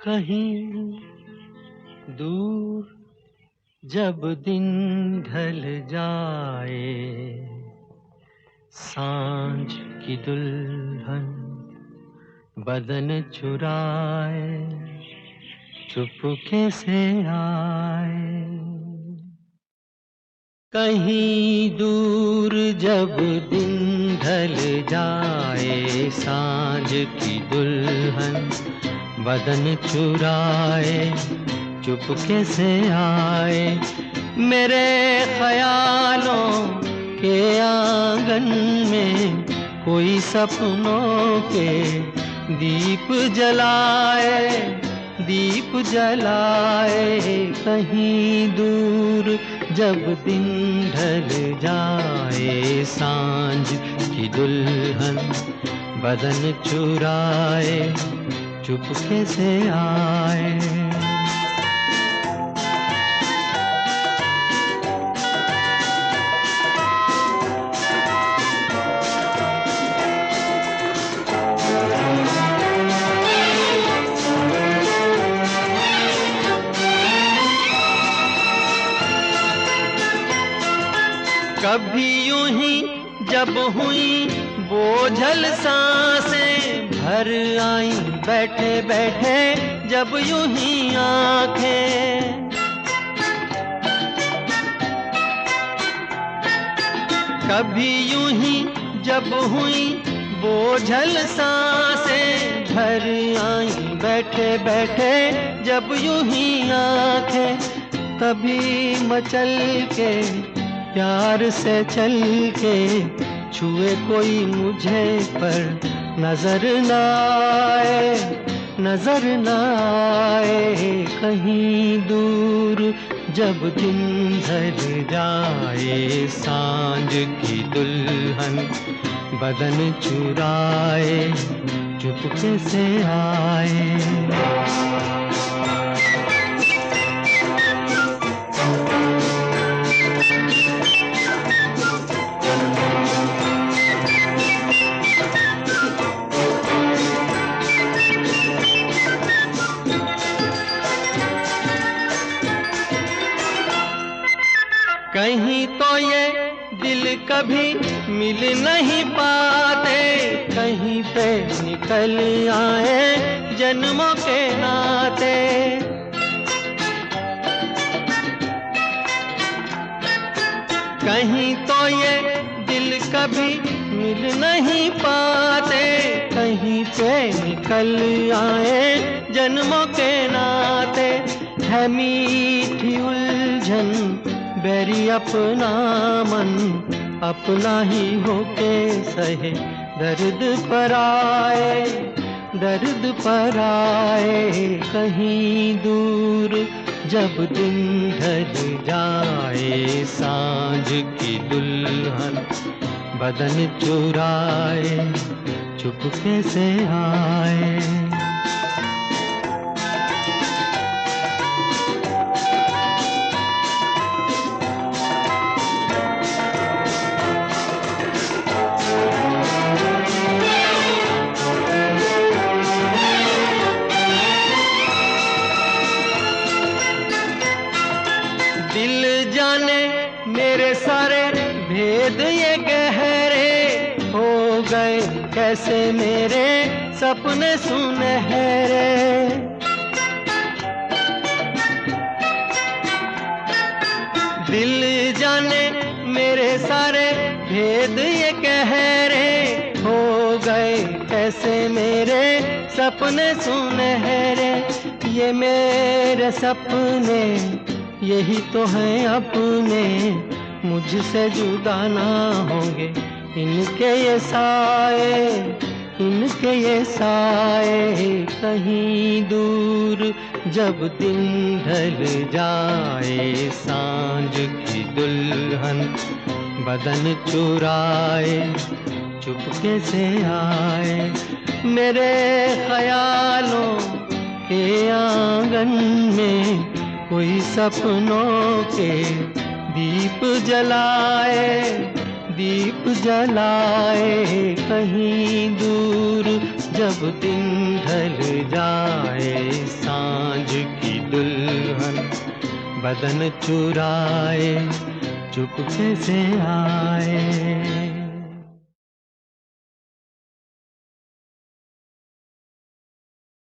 कहीं दूर जब दिन ढल जाए, सांझ की दुल्हन बदन चुराए चुपके से आए। कहीं दूर जब दिन ढल जाए, सांझ की दुल्हन बदन चुराए चुपके से आए। मेरे ख्यालों के आंगन में कोई सपनों के दीप जलाए, दीप जलाए। कहीं दूर जब दिन ढल जाए, सांझ की दुल्हन बदन चुराए चुपके से आए। कभी यूं ही जब हुई बोझल सांसें भर आई, बैठे बैठे जब यूं ही आंखें। कभी यूं ही जब हुई बोझल सांसें भर आई, बैठे बैठे जब यूं ही आंखें। तभी मचल के प्यार से चल के छुए कोई मुझे पर नजर न आए, नजर न आए। कहीं दूर जब दिन ढल जाए, सांझ की दुल्हन बदन चुराए चुपके से आए। कहीं तो ये दिल कभी मिल नहीं पाते, कहीं पे निकल आए जन्मों के नाते। कहीं तो ये दिल कभी मिल नहीं पाते, कहीं पे निकल आए जन्मों के नाते। है मीठी उलझन बैरी अपना मन, अपना ही होके सहे दर्द पर आए, दर्द पर आए। कहीं दूर जब दिन ढल जाए, सांझ की दुल्हन बदन चुराए चुपके से आए। दिल जाने मेरे सारे भेद ये गहरे हो गए, कैसे मेरे सपने सुनहरे। दिल जाने मेरे सारे भेद ये गहरे हो गए, कैसे मेरे सपने सुनहरे। ये मेरे सपने यही तो हैं अपने, मुझसे जुदा ना होंगे इनके ये साए, इनके ये साए। कहीं दूर जब दिन ढल जाए, सांझ की दुल्हन बदन चुराए चुपके से आए। मेरे ख्यालों के आंगन में कोई सपनों के दीप जलाए, दीप जलाए। कहीं दूर जब दिन ढल जाए सांझ की दुल्हन बदन चुराए चुपके से आए।